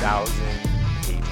20,000 pages.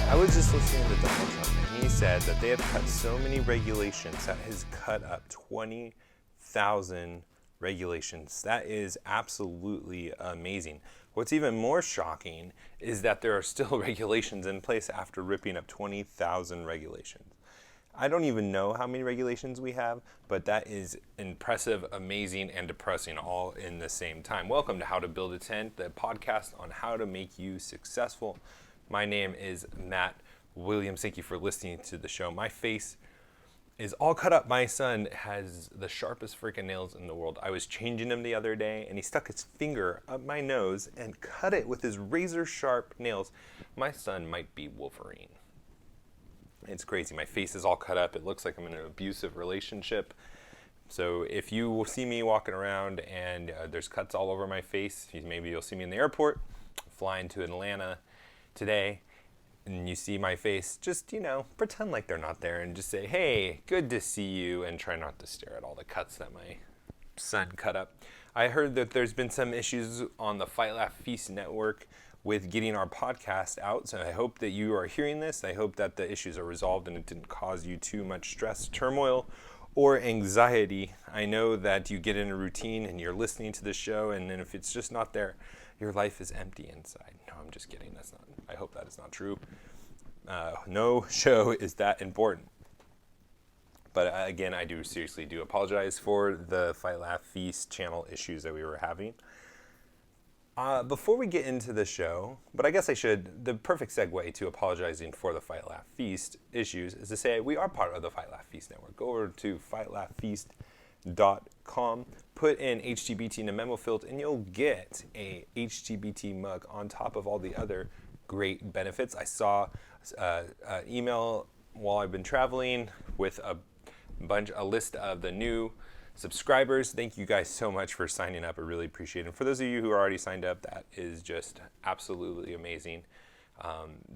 I was just listening to Donald Trump, and he said that they have cut so many regulations that has cut up 20,000 regulations. That is absolutely amazing. What's even more shocking is that there are still regulations in place after ripping up 20,000 regulations. I don't even know how many regulations we have, but that is impressive, amazing, and depressing all in the same time. Welcome to How to Build a Tent, the podcast on how to make you successful. My name is Matt Williams. Thank you for listening to the show. My face is all cut up. My son has the sharpest freaking nails in the world. I was changing him the other day, and he stuck his finger up my nose and cut it with his razor sharp nails. My son might be Wolverine. It's crazy. My face is all cut up. It looks like I'm in an abusive relationship. So if you see me walking around and there's cuts all over my face, maybe you'll see me in the airport, flying to Atlanta today, and you see my face, just, pretend like they're not there and just say, hey, good to see you, and try not to stare at all the cuts that my son cut up. I heard that there's been some issues on the Fight, Laugh, Feast network with getting our podcast out, so I hope that you are hearing this. I hope that the issues are resolved and it didn't cause you too much stress, turmoil, or anxiety. I know that you get in a routine and you're listening to the show, and then if it's just not there, your life is empty inside. No, I'm just kidding. I hope that is not true. No show is that important. But again, I seriously do apologize for the Fight, Laugh, Feast channel issues that we were having. Before we get into the show, but I guess I should, the perfect segue to apologizing for the Fight, Laugh, Feast issues is to say we are part of the Fight, Laugh, Feast network. Go over to fightlaughfeast.com, put in HtBT in the memo field, and you'll get a HtBT mug on top of all the other great benefits. I saw an email while I've been traveling with a list of the new subscribers. Thank you guys so much for signing up. I really appreciate it. And for those of you who are already signed up, that is just absolutely amazing.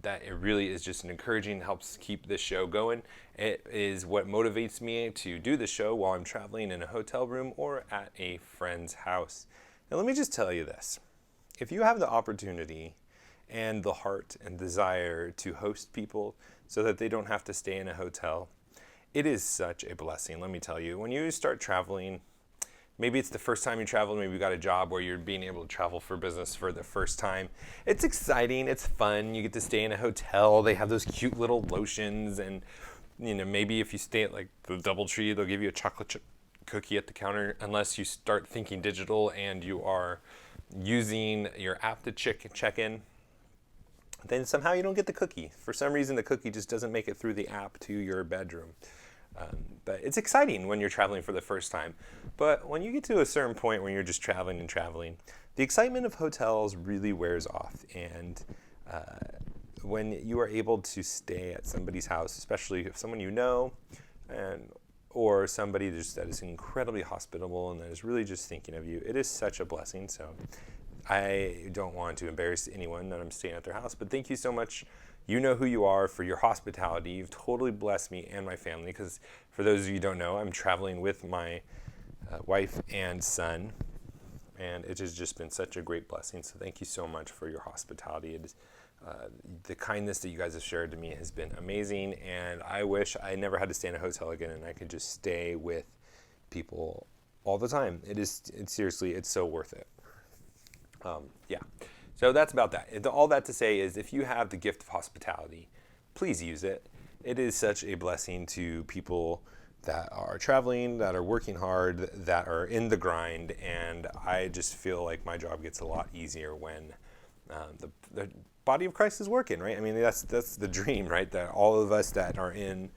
That it really is just an encouraging, helps keep this show going. It is what motivates me to do the show while I'm traveling in a hotel room or at a friend's house. Now let me just tell you this. If you have the opportunity and the heart and desire to host people so that they don't have to stay in a hotel, it is such a blessing, let me tell you. When you start traveling, maybe it's the first time you travel, maybe you got a job where you're being able to travel for business for the first time. It's exciting, it's fun, you get to stay in a hotel, they have those cute little lotions, and maybe if you stay at like the DoubleTree, they'll give you a chocolate chip cookie at the counter, unless you start thinking digital and you are using your app to check in. Then somehow you don't get the cookie. For some reason, the cookie just doesn't make it through the app to your bedroom. But it's exciting when you're traveling for the first time. But when you get to a certain point when you're just traveling, the excitement of hotels really wears off. And when you are able to stay at somebody's house, especially if someone you know, or somebody that is incredibly hospitable and that is really just thinking of you, it is such a blessing. So I don't want to embarrass anyone that I'm staying at their house, but thank you so much. You know who you are for your hospitality. You've totally blessed me and my family, because for those of you who don't know, I'm traveling with my wife and son, and it has just been such a great blessing. So thank you so much for your hospitality. It is, the kindness that you guys have shared to me has been amazing, and I wish I never had to stay in a hotel again and I could just stay with people all the time. It's so worth it. So that's about that. All that to say is, if you have the gift of hospitality, please use it. It is such a blessing to people that are traveling, that are working hard, that are in the grind, and I just feel like my job gets a lot easier when the body of Christ is working, right? I mean, that's the dream, right? That all of us that are in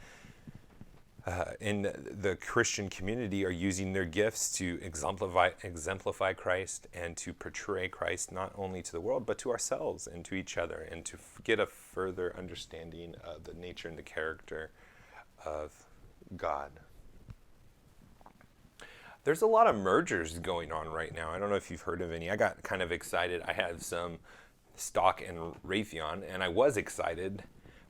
the Christian community are using their gifts to exemplify Christ and to portray Christ not only to the world, but to ourselves and to each other, and to get a further understanding of the nature and the character of God. There's a lot of mergers going on right now. I don't know if you've heard of any. I got kind of excited. I had some stock in Raytheon, and I was excited.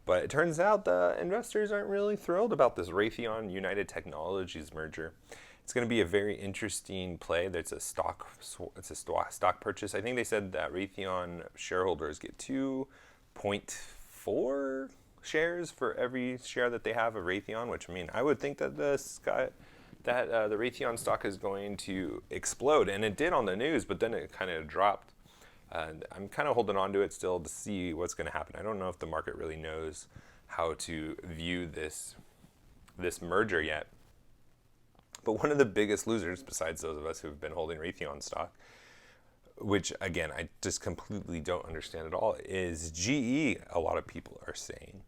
But it turns out the investors aren't really thrilled about this Raytheon United Technologies merger. it's going to be a very interesting play. There's stock purchase. I think they said that Raytheon shareholders get 2.4 shares for every share that they have of Raytheon, which, I mean, I would think that the Raytheon stock is going to explode, and it did on the news, but then it kind of dropped. And I'm kind of holding on to it still to see what's going to happen. I don't know if the market really knows how to view this merger yet. But one of the biggest losers, besides those of us who have been holding Raytheon stock, which again I just completely don't understand at all, is GE. A lot of people are saying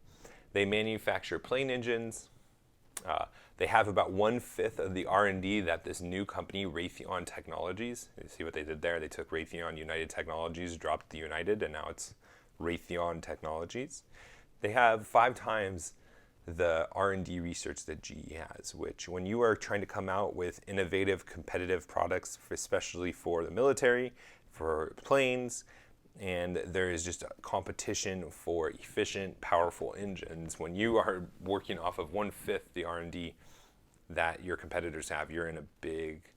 they manufacture plane engines. They have about 1/5 of the R&D that this new company, Raytheon Technologies. You see what they did there? They took Raytheon United Technologies, dropped the United, and now it's Raytheon Technologies. They have 5 times the R&D research that GE has, which when you are trying to come out with innovative, competitive products, especially for the military, for planes, and there is just a competition for efficient, powerful engines, when you are working off of 1/5 the R&D that your competitors have, you're in a big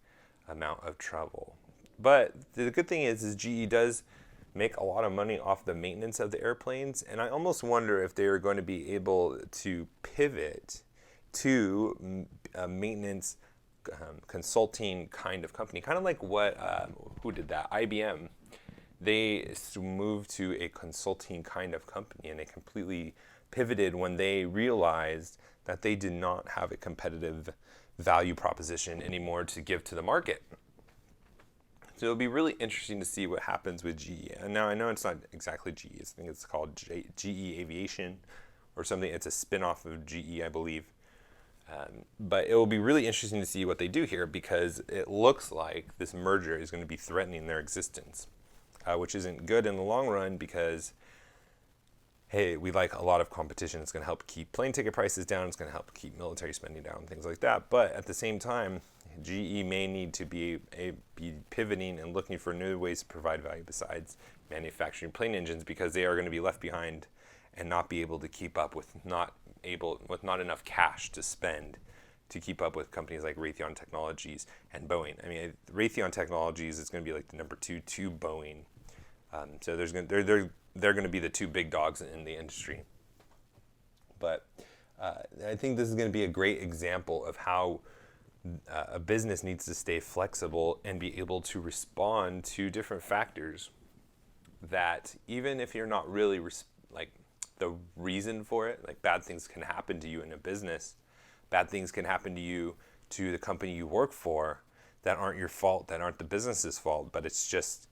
amount of trouble. But the good thing is GE does make a lot of money off the maintenance of the airplanes, and I almost wonder if they are going to be able to pivot to a maintenance consulting kind of company, kind of like what who did that? IBM. They moved to a consulting kind of company, and they completely pivoted when they realized that they did not have a competitive value proposition anymore to give to the market. So it'll be really interesting to see what happens with GE. And now I know it's not exactly GE. I think it's called GE Aviation or something. It's a spin-off of GE, I believe. But it will be really interesting to see what they do here, because it looks like this merger is going to be threatening their existence, which isn't good in the long run because, hey, we like a lot of competition. It's going to help keep plane ticket prices down. It's going to help keep military spending down, things like that. But at the same time, GE may need to be pivoting and looking for new ways to provide value besides manufacturing plane engines, because they are going to be left behind and not be able to keep up with not enough cash to spend to keep up with companies like Raytheon Technologies and Boeing. I mean, Raytheon Technologies is going to be like the number 2 to Boeing. So they're going to be the 2 big dogs in the industry. But I think this is going to be a great example of how a business needs to stay flexible and be able to respond to different factors that, even if you're not really like the reason for it, like bad things can happen to you in a business, bad things can happen to you, to the company you work for, that aren't your fault, that aren't the business's fault, but it's just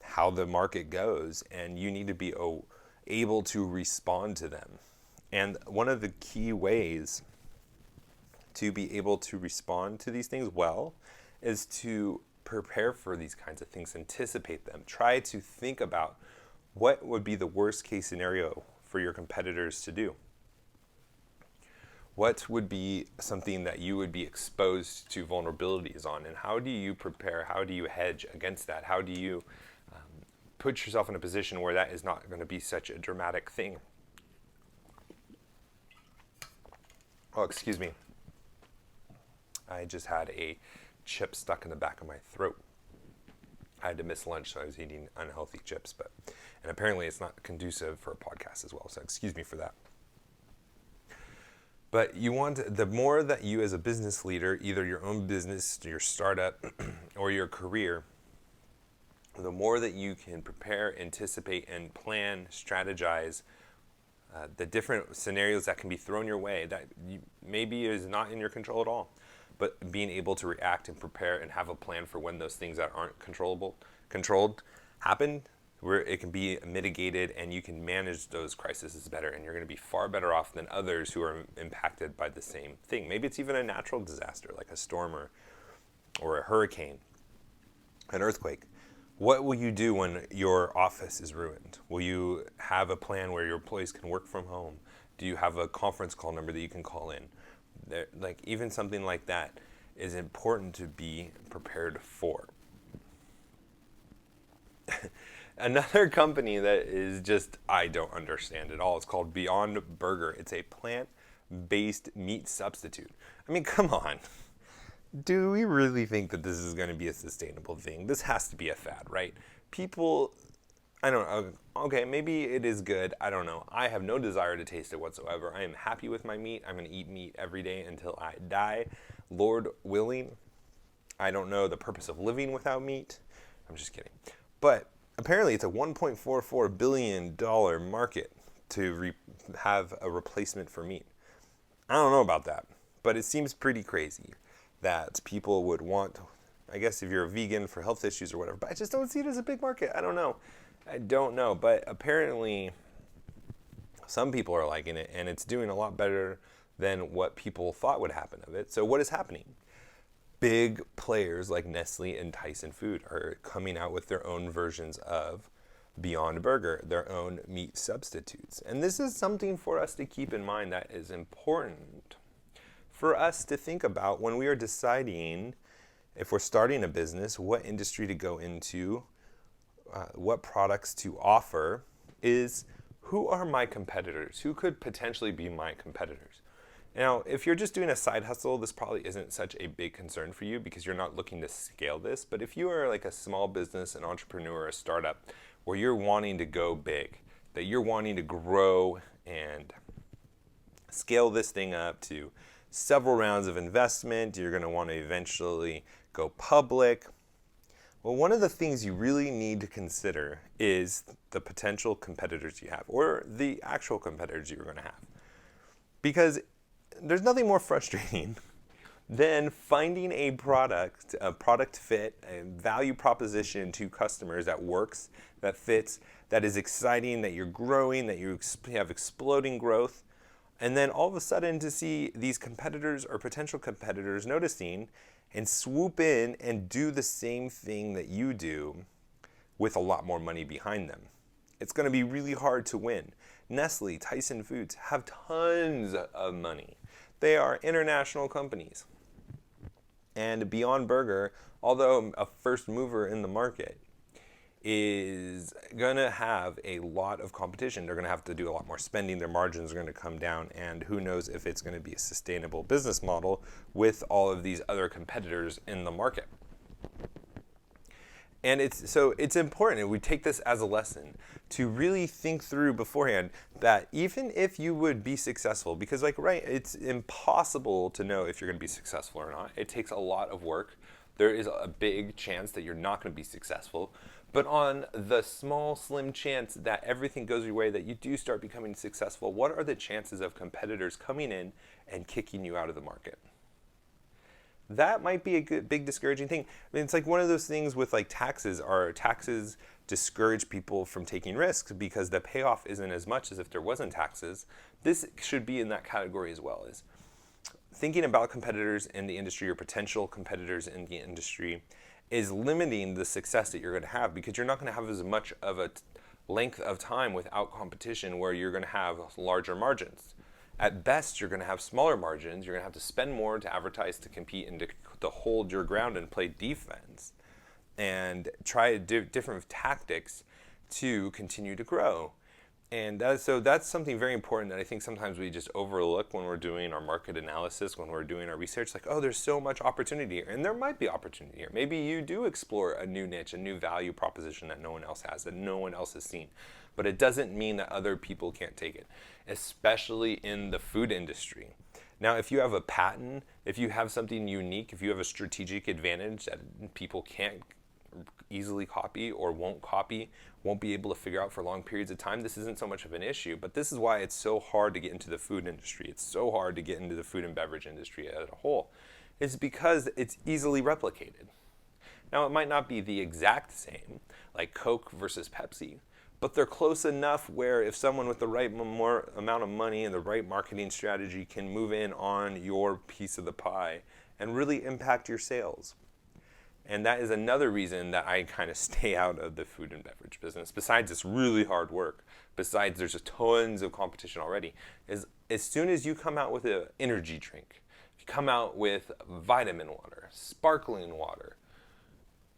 how the market goes, and you need to be able to respond to them. And one of the key ways to be able to respond to these things well is to prepare for these kinds of things, anticipate them, try to think about what would be the worst case scenario for your competitors to do. What would be something that you would be exposed to vulnerabilities on, and how do you prepare, how do you hedge against that, how do you put yourself in a position where that is not going to be such a dramatic thing. Oh, excuse me. I just had a chip stuck in the back of my throat. I had to miss lunch, so I was eating unhealthy chips, and apparently it's not conducive for a podcast as well, so excuse me for that. But you want, the more that you as a business leader, either your own business, your startup, or your career, the more that you can prepare, anticipate, and plan, strategize the different scenarios that can be thrown your way that maybe is not in your control at all, but being able to react and prepare and have a plan for when those things that aren't controlled happen, where it can be mitigated and you can manage those crises better, and you're going to be far better off than others who are impacted by the same thing. Maybe it's even a natural disaster like a storm or a hurricane, an earthquake. What will you do when your office is ruined? Will you have a plan where your employees can work from home? Do you have a conference call number that you can call in? Like, even something like that is important to be prepared for. Another company that is just, I don't understand at all, it's called Beyond Burger. It's a plant-based meat substitute. I mean, come on. do we really think that this is going to be a sustainable thing? This has to be a fad, right? People, I don't know. Okay, maybe it is good. I don't know. I have no desire to taste it whatsoever. I am happy with my meat. I'm going to eat meat every day until I die. Lord willing, I don't know the purpose of living without meat. I'm just kidding. But apparently it's a $1.44 billion market to have a replacement for meat. I don't know about that, but it seems pretty crazy that people would want, I guess if you're a vegan for health issues or whatever, but I just don't see it as a big market. I don't know. But apparently some people are liking it, and it's doing a lot better than what people thought would happen of it. So what is happening? Big players like Nestle and Tyson Food are coming out with their own versions of Beyond Burger, their own meat substitutes. And this is something for us to keep in mind that is important for us to think about when we are deciding if we're starting a business, what industry to go into, what products to offer, is who are my competitors? Who could potentially be my competitors? Now, if you're just doing a side hustle, this probably isn't such a big concern for you because you're not looking to scale this. But if you are like a small business, an entrepreneur, a startup, where you're wanting to go big, that you're wanting to grow and scale this thing up to several rounds of investment, you're going to want to eventually go public. Well, one of the things you really need to consider is the potential competitors you have, or the actual competitors you're going to have. Because there's nothing more frustrating than finding a product fit, a value proposition to customers that works, that fits, that is exciting, that you're growing, that you have exploding growth, and then all of a sudden to see these competitors or potential competitors noticing and swoop in and do the same thing that you do with a lot more money behind them. It's going to be really hard to win. Nestle, Tyson Foods have tons of money. They are international companies. And Beyond Burger, although a first mover in the market, is going to have a lot of competition. They're going to have to do a lot more spending. Their margins are going to come down. And who knows if it's going to be a sustainable business model with all of these other competitors in the market. And it's important, and we take this as a lesson, to really think through beforehand that even if you would be successful, because it's impossible to know if you're going to be successful or not. It takes a lot of work. There is a big chance that you're not going to be successful. But on the small, slim chance that everything goes your way, that you do start becoming successful, what are the chances of competitors coming in and kicking you out of the market? That might be a big discouraging thing. I mean, it's like one of those things with like taxes. Are taxes discourage people from taking risks because the payoff isn't as much as if there wasn't taxes? This should be in that category as well. Is thinking about competitors in the industry or potential competitors in the industry is limiting the success that you're going to have, because you're not going to have as much of a length of time without competition where you're going to have larger margins. At best, you're going to have smaller margins. You're going to have to spend more to advertise, to compete, and to hold your ground and play defense and try different tactics to continue to grow. And that's something very important that I think sometimes we just overlook when we're doing our market analysis, when we're doing our research. Like, oh, there's so much opportunity here. And there might be opportunity here. Maybe you do explore a new niche, a new value proposition that no one else has, that no one else has seen. But it doesn't mean that other people can't take it, especially in the food industry. Now, if you have a patent, if you have something unique, if you have a strategic advantage that people can't easily copy or won't be able to figure out for long periods of time, this isn't so much of an issue. But this is why it's so hard to get into the food industry. It's so hard to get into the food and beverage industry as a whole. It's because it's easily replicated. Now, it might not be the exact same, like Coke versus Pepsi, but they're close enough where if someone with the right more amount of money and the right marketing strategy can move in on your piece of the pie and really impact your sales. And that is another reason that I kind of stay out of the food and beverage business, besides it's really hard work, besides there's just tons of competition already, is as soon as you come out with an energy drink, if you come out with vitamin water, sparkling water,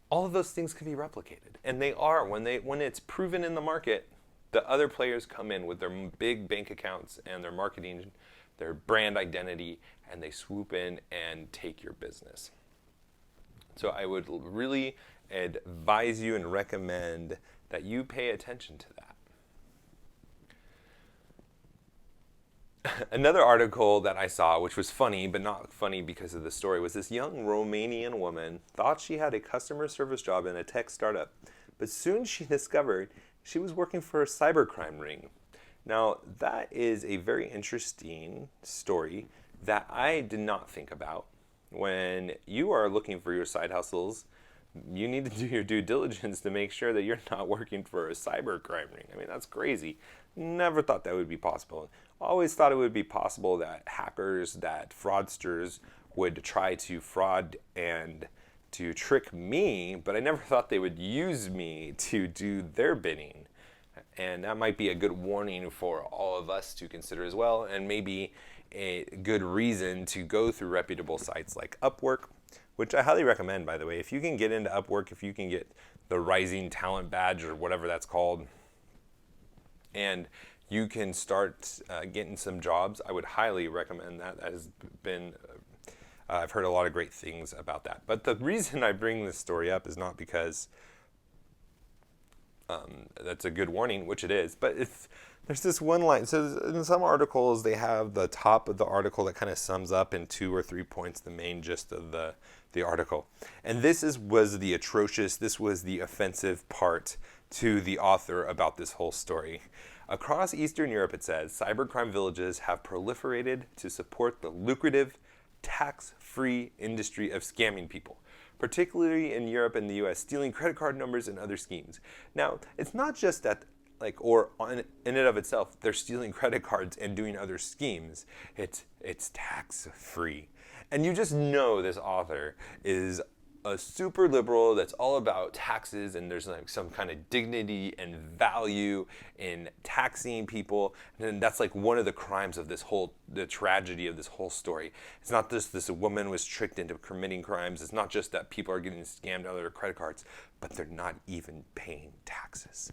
all of those things can be replicated. And they are. When it's proven in the market, the other players come in with their big bank accounts and their marketing, their brand identity, and they swoop in and take your business. So I would really advise you and recommend that you pay attention to that. Another article that I saw, which was funny, but not funny because of the story, was this young Romanian woman thought she had a customer service job in a tech startup, but soon she discovered she was working for a cybercrime ring. Now, that is a very interesting story that I did not think about. When you are looking for your side hustles, you need to do your due diligence to make sure that you're not working for a cybercrime ring. I mean, that's crazy. Never thought that would be possible. Always thought it would be possible that hackers, that fraudsters would try to fraud and to trick me, but I never thought they would use me to do their bidding. And that might be a good warning for all of us to consider as well, and maybe a good reason to go through reputable sites like Upwork, which I highly recommend, by the way. If you can get into Upwork, if you can get the Rising Talent Badge or whatever that's called, and you can start getting some jobs, I would highly recommend that. That has been, I've heard a lot of great things about that. But the reason I bring this story up is not because that's a good warning, which it is, but there's this one line. So in some articles, they have the top of the article that kind of sums up in 2 or 3 points the main gist of the article. And this was the atrocious, this was the offensive part to the author about this whole story. Across Eastern Europe, it says, cybercrime villages have proliferated to support the lucrative, tax-free industry of scamming people, particularly in Europe and the US, stealing credit card numbers and other schemes. Now, it's not just that, in and of itself, they're stealing credit cards and doing other schemes. It's tax-free. And you just know this author is a super liberal that's all about taxes, and there's like some kind of dignity and value in taxing people. And that's like one of the crimes of the tragedy of this whole story. It's not just this woman was tricked into committing crimes. It's not just that people are getting scammed out of their credit cards, but they're not even paying taxes.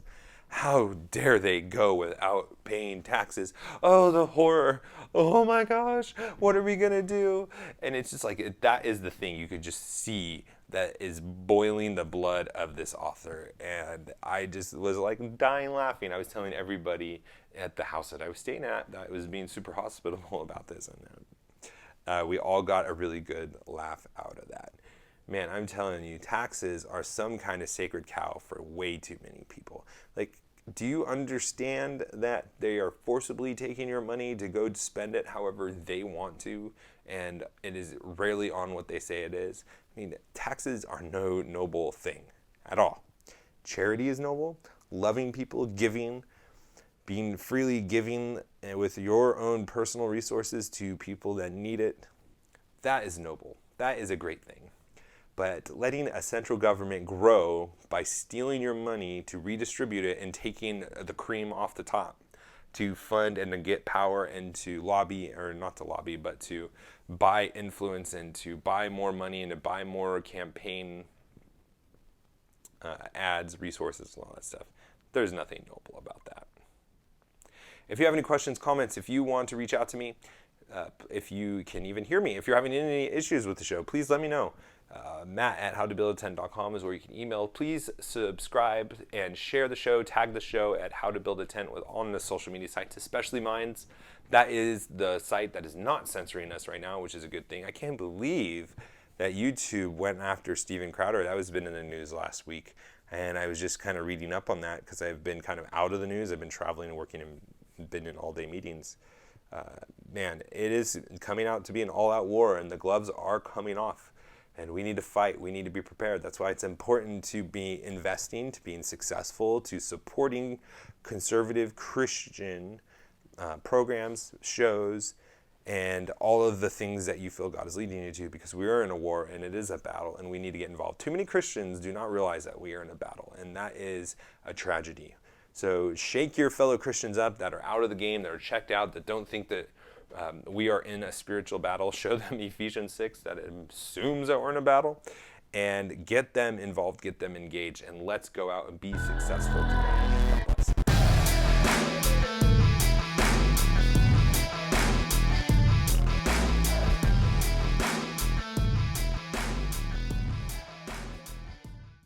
How dare they go without paying taxes? Oh, the horror. Oh my gosh, what are we gonna do? And it's just like, that is the thing. You could just see that is boiling the blood of this author. And I just was like dying laughing. I was telling everybody at the house that I was staying at that I was being super hospitable about this. And we all got a really good laugh out of that. Man, I'm telling you, taxes are some kind of sacred cow for way too many people. Like, do you understand that they are forcibly taking your money to go spend it however they want to, and it is rarely on what they say it is? I mean, taxes are no noble thing at all. Charity is noble. Loving people, giving, being freely giving with your own personal resources to people that need it, that is noble. That is a great thing. But letting a central government grow by stealing your money to redistribute it and taking the cream off the top to fund and to get power and to lobby, or not to lobby, but to buy influence and to buy more money and to buy more campaign ads, resources, and all that stuff. There's nothing noble about that. If you have any questions, comments, if you want to reach out to me, if you can even hear me, if you're having any issues with the show, please let me know. Matt@howtobuildatent.com is where you can email. Please subscribe and share the show, tag the show at How to Build a Tent on the social media sites, especially mine's. That is the site that is not censoring us right now, which is a good thing. I can't believe that YouTube went after Steven Crowder. That was been in the news last week, and I was just kind of reading up on that because I've been kind of out of the news. I've been traveling and working and been in all-day meetings. Man, it is coming out to be an all-out war, and the gloves are coming off. And we need to fight. We need to be prepared. That's why it's important to be investing, to being successful, to supporting conservative Christian programs, shows, and all of the things that you feel God is leading you to, because we are in a war and it is a battle and we need to get involved. Too many Christians do not realize that we are in a battle, and that is a tragedy. So shake your fellow Christians up that are out of the game, that are checked out, that don't think that we are in a spiritual battle. Show them Ephesians 6 that it assumes that we're in a battle, and get them involved, get them engaged, and let's go out and be successful together.